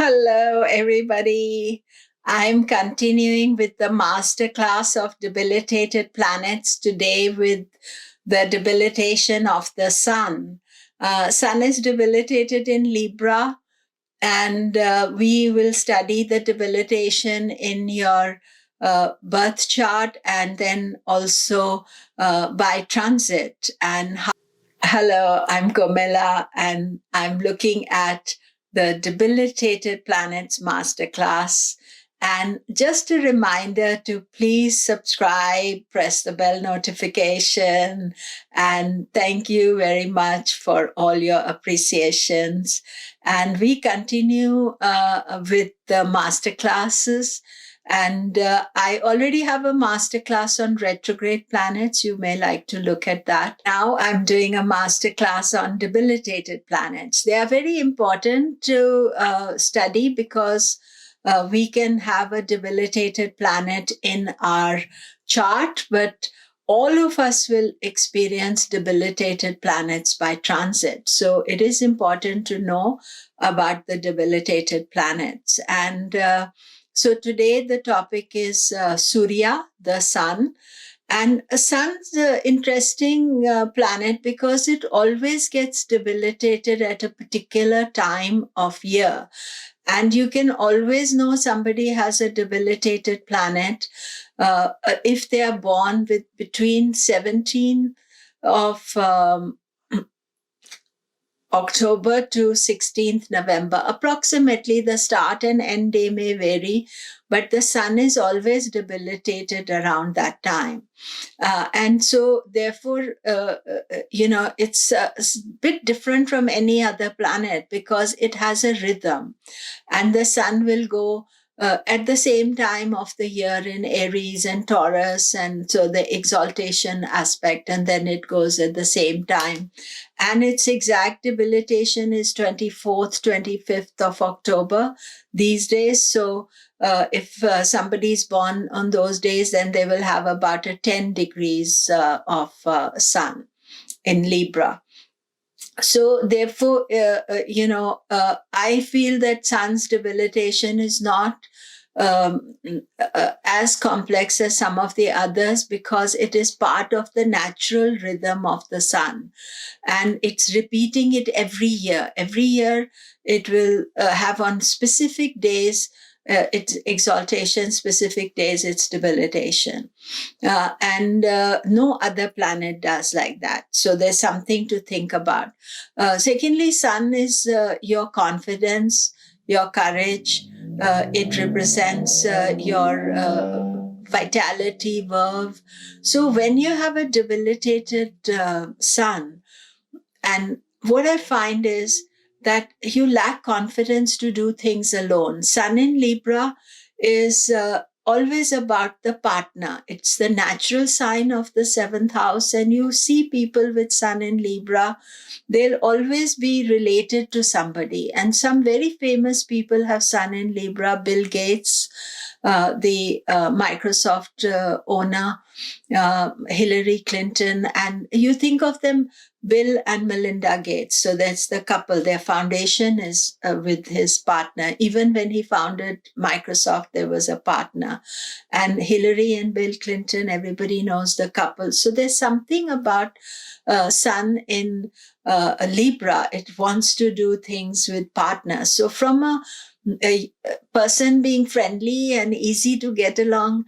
Hello, everybody. I'm continuing with the masterclass of debilitated planets today with the debilitation of the sun. Sun is debilitated in Libra, and we will study the debilitation in your birth chart and then also by transit. Hello, I'm Komilla, and I'm looking at the Debilitated Planets Masterclass. And just a reminder to please subscribe, press the bell notification, and thank you very much for all your appreciations. And we continue with the masterclasses. And I already have a masterclass on retrograde planets. You may like to look at that. Now I'm doing a masterclass on debilitated planets. They are very important to study because we can have a debilitated planet in our chart, but all of us will experience debilitated planets by transit. So it is important to know about the debilitated planets. And so today the topic is Surya, the sun. And a sun's an interesting planet because it always gets debilitated at a particular time of year. And you can always know somebody has a debilitated planet if they are born with between 17 of October to 16th November. Approximately the start and end day may vary, but the sun is always debilitated around that time. And so therefore, it's a bit different from any other planet because it has a rhythm, and the sun will go at the same time of the year in Aries and Taurus, and so the exaltation aspect, and then it goes at the same time. And its exact debilitation is 24th, 25th of October these days. So if somebody is born on those days, then they will have about a 10 degrees of sun in Libra. So therefore, I feel that sun's debilitation is not as complex as some of the others because it is part of the natural rhythm of the sun, and it's repeating it every year. Every year it will have on specific days its exaltation, specific days its debilitation. And no other planet does like that. So there's something to think about. Secondly, sun is your confidence, your courage. It represents your vitality, verve. So when you have a debilitated sun, and what I find is that you lack confidence to do things alone. Sun in Libra is always about the partner. It's the natural sign of the seventh house. And you see people with Sun in Libra, they'll always be related to somebody. And some very famous people have Sun in Libra. Bill Gates, the Microsoft owner, Hillary Clinton, and you think of them, Bill and Melinda Gates. So that's the couple. Their foundation is with his partner. Even when he founded Microsoft, there was a partner. And Hillary and Bill Clinton, everybody knows the couple. So there's something about Sun in Libra. It wants to do things with partners. So from a person being friendly and easy to get along,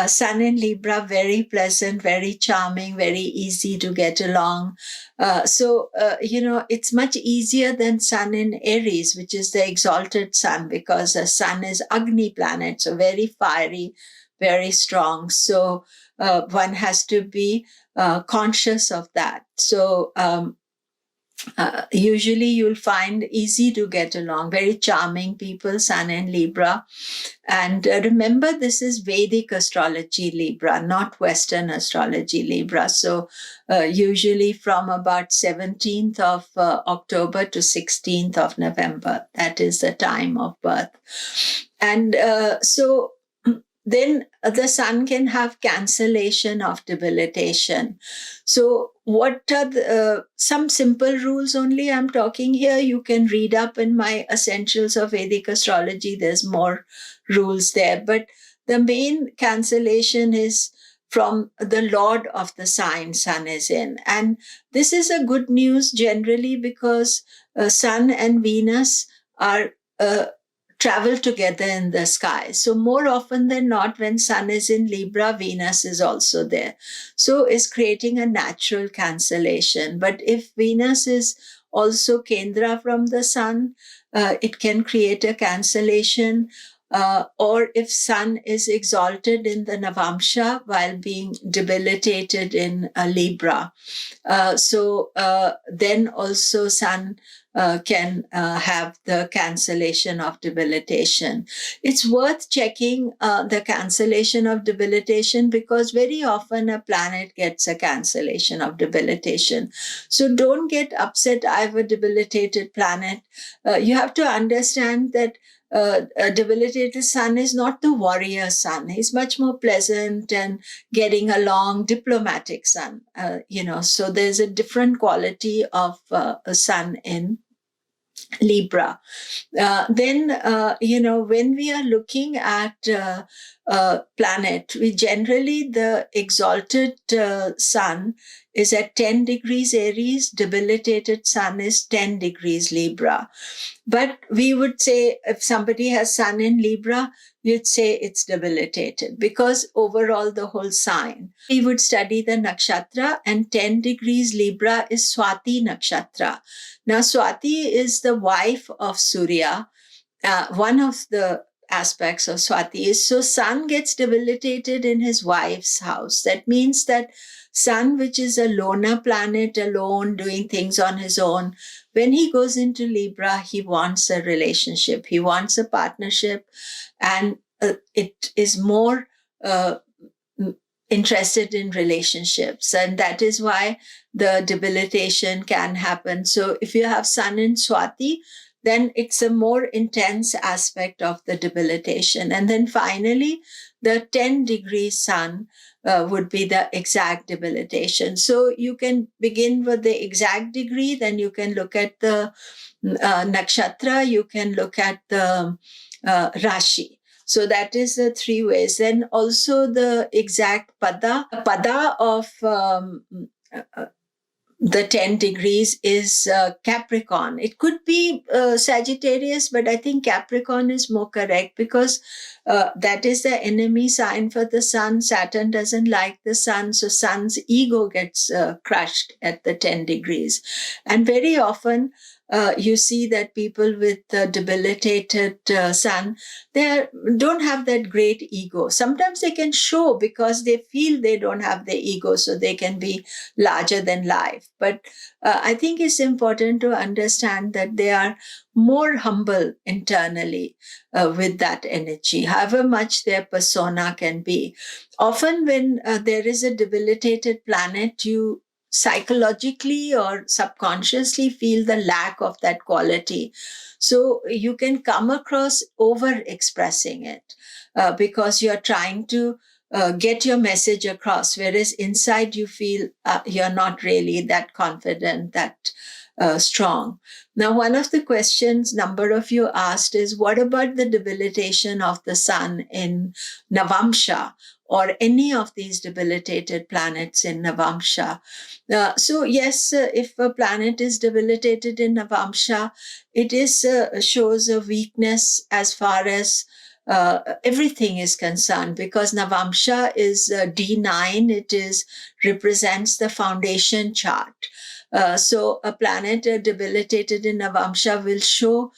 Sun in Libra, very pleasant, very charming, very easy to get along. It's much easier than Sun in Aries, which is the exalted sun, because the sun is Agni planet, so very fiery, very strong. So one has to be conscious of that. So usually you'll find easy to get along, very charming people, Sun in Libra. And remember, this is Vedic astrology Libra, not Western astrology Libra. So usually from about 17th of October to 16th of November, that is the time of birth. And then the sun can have cancellation of debilitation. So what are some simple rules only I'm talking here? You can read up in my Essentials of Vedic Astrology. There's more rules there. But the main cancellation is from the Lord of the sign Sun is in. And this is a good news generally because Sun and Venus are travel together in the sky. So more often than not, when Sun is in Libra, Venus is also there. So is creating a natural cancellation. But if Venus is also Kendra from the Sun, it can create a cancellation. Or if Sun is exalted in the Navamsha while being debilitated in Libra. Then also Sun can have the cancellation of debilitation. It's worth checking the cancellation of debilitation because very often a planet gets a cancellation of debilitation. So don't get upset, I have a debilitated planet. You have to understand that a debilitated Sun is not the warrior Sun. He's much more pleasant and getting along, diplomatic Sun. So there's a different quality of a Sun in Libra. Then, when we are looking at planet, we generally, the exalted Sun is at 10 degrees Aries, debilitated Sun is 10 degrees Libra. But we would say if somebody has Sun in Libra, you'd say it's debilitated because overall the whole sign. We would study the nakshatra, and 10 degrees Libra is Swati Nakshatra. Now, Swati is the wife of Surya. One of the aspects of Swati is, so Sun gets debilitated in his wife's house. That means that Sun, which is a loner planet, alone, doing things on his own, when he goes into Libra, he wants a relationship. He wants a partnership, and it is more interested in relationships. And that is why the debilitation can happen. So if you have Sun in Swati, then it's a more intense aspect of the debilitation. And then finally, the 10 degrees Sun would be the exact debilitation. So you can begin with the exact degree, then you can look at the nakshatra, you can look at the rashi. So that is the three ways. Then also the exact pada. The pada of the 10 degrees is Capricorn. It could be Sagittarius, but I think Capricorn is more correct because that is the enemy sign for the Sun. Saturn doesn't like the Sun, so Sun's ego gets crushed at the 10 degrees. And very often you see that people with debilitated Sun, they don't have that great ego. Sometimes they can show because they feel they don't have the ego, so they can be larger than life. But I think it's important to understand that they are more humble internally with that energy, however much their persona can be. Often when there is a debilitated planet, you psychologically or subconsciously feel the lack of that quality. So you can come across over expressing it because you're trying to get your message across, whereas inside you feel you're not really that confident, that strong. Now, one of the questions number of you asked is, what about the debilitation of the Sun in Navamsha or any of these debilitated planets in Navamsha? So yes, if a planet is debilitated in Navamsha, it is shows a weakness as far as everything is concerned, because Navamsha is D9. It represents the foundation chart. So a planet debilitated in Navamsha will show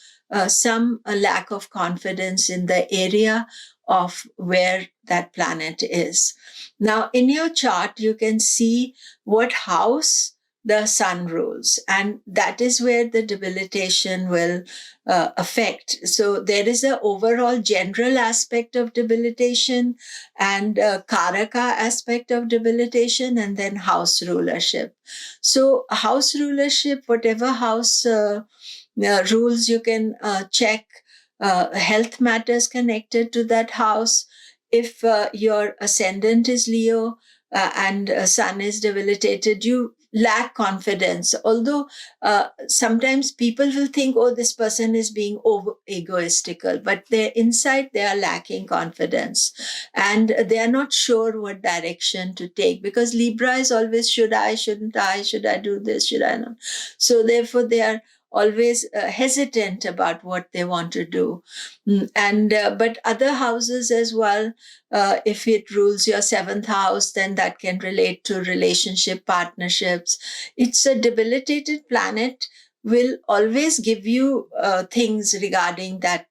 some lack of confidence in the area of where that planet is. Now, in your chart, you can see what house the Sun rules, and that is where the debilitation will affect. So there is an overall general aspect of debilitation and karaka aspect of debilitation, and then house rulership. So house rulership, whatever house rules, you can check health matters connected to that house. If your ascendant is Leo and Sun is debilitated, you lack confidence. Although sometimes people will think, oh, this person is being over egoistical, but they're inside, they are lacking confidence, and they are not sure what direction to take, because Libra is always, should I, shouldn't I, should I do this, should I not? So therefore they are always hesitant about what they want to do. And but other houses as well, if it rules your seventh house, then that can relate to relationship, partnerships. It's a debilitated planet, will always give you things regarding that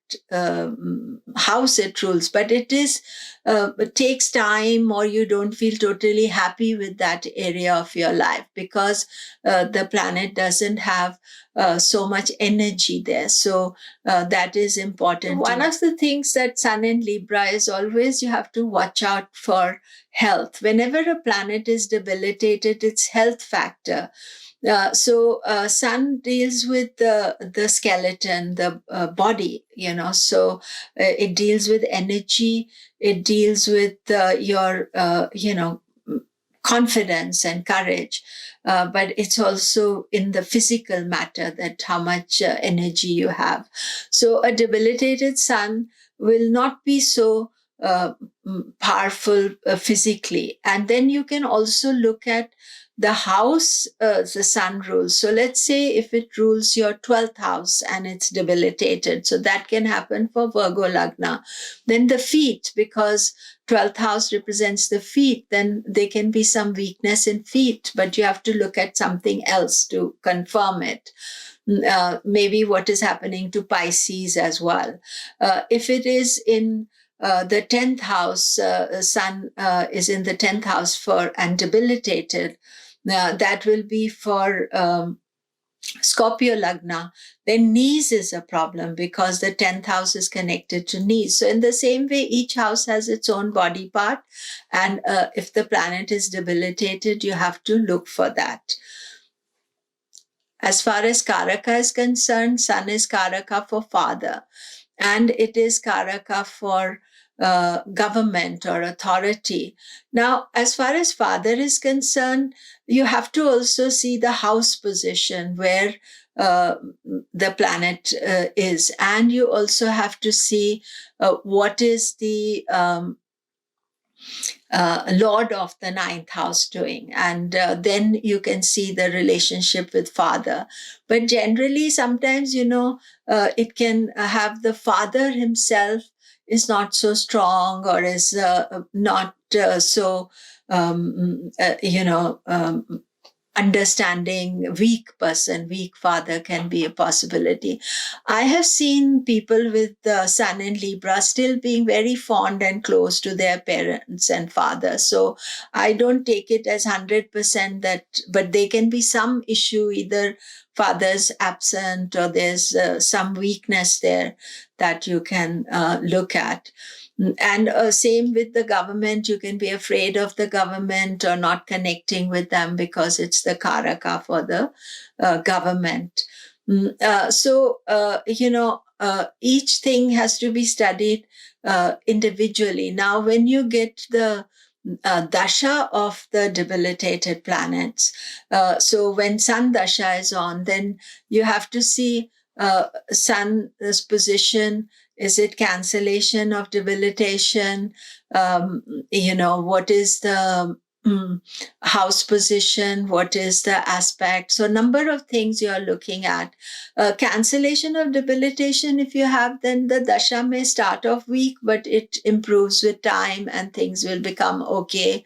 house it rules, but it takes time, or you don't feel totally happy with that area of your life, because the planet doesn't have so much energy there. So that is important. One of the things that Sun in Libra is always, you have to watch out for health. Whenever a planet is debilitated, it's health factor. So Sun deals with the skeleton, the body, so it deals with energy, it deals with your, confidence and courage. But it's also in the physical matter, that how much energy you have. So a debilitated Sun will not be so powerful physically. And then you can also look at the house the Sun rules. So let's say if it rules your 12th house and it's debilitated, so that can happen for Virgo Lagna. Then the feet, because 12th house represents the feet, then there can be some weakness in feet, but you have to look at something else to confirm it. Maybe what is happening to Pisces as well. If it is in the 10th house, Sun is in the 10th house and debilitated, that will be for Scorpio Lagna, then knees is a problem, because the 10th house is connected to knees. So in the same way, each house has its own body part. And if the planet is debilitated, you have to look for that. As far as karaka is concerned, Sun is karaka for father, and it is karaka for government or authority. Now, as far as father is concerned, you have to also see the house position where the planet is. And you also have to see what is the Lord of the 9th house doing. And then you can see the relationship with father. But generally, sometimes, it can have the father himself is not so strong, or is not so, understanding. Weak father can be a possibility. I have seen people with Sun in Libra still being very fond and close to their parents and father. So I don't take it as 100% that, but there can be some issue, either father's absent or there's some weakness there that you can look at. And same with the government. You can be afraid of the government or not connecting with them, because it's the karaka for the government. So each thing has to be studied individually. Now, when you get the dasha of the debilitated planets, so when Sun dasha is on, then you have to see Sun's position. Is it cancellation of debilitation? What is the house position? What is the aspect? So number of things you're looking at. Cancellation of debilitation, if you have, then the dasha may start off weak, but it improves with time and things will become okay.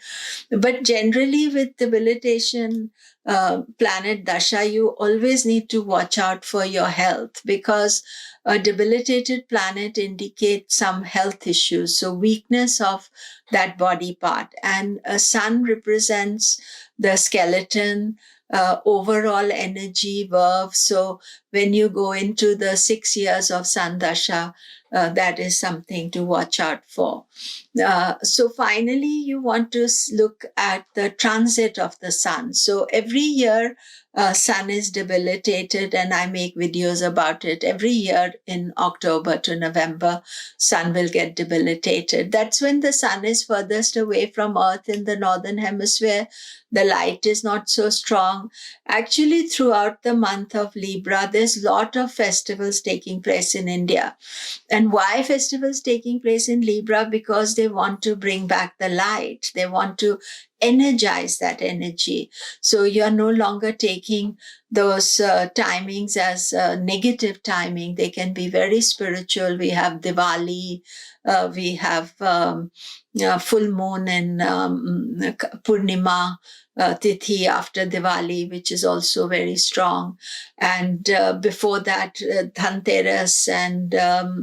But generally with debilitation, planet dasha, you always need to watch out for your health, because a debilitated planet indicates some health issues, so weakness of that body part. And a Sun represents the skeleton, overall energy, verve. So when you go into the 6 years of Sun Dasha, that is something to watch out for. So finally, you want to look at the transit of the sun. So every year, sun is debilitated, and I make videos about it. Every year in October to November, sun will get debilitated. That's when the sun is furthest away from Earth in the northern hemisphere. The light is not so strong. Actually, throughout the month of Libra, there's a lot of festivals taking place in India. And why festivals taking place in Libra? Because they want to bring back the light. They want to energize that energy. So you're no longer taking those timings as negative timing. They can be very spiritual. We have Diwali. We have full moon and Purnima Tithi after Diwali, which is also very strong. And before that, Dhanteras and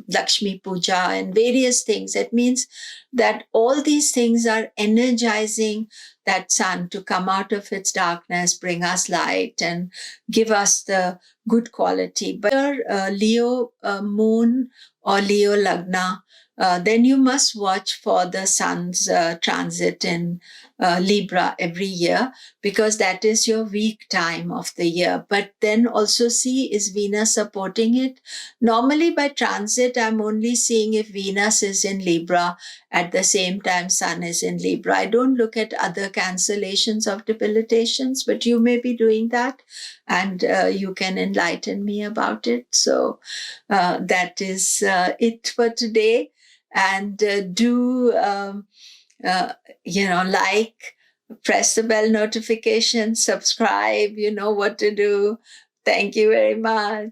Lakshmi Puja and various things. It means that all these things are energizing that sun to come out of its darkness, bring us light, and give us the good quality. But Leo moon or Leo Lagna, then you must watch for the sun's transit in Libra every year, because that is your weak time of the year. But then also see, is Venus supporting it? Normally by transit, I'm only seeing if Venus is in Libra at the same time sun is in Libra. I don't look at other cancellations of debilitations, but you may be doing that, and you can enlighten me about it. So that is it for today. And like, press the bell notification, subscribe, you know what to do. Thank you very much.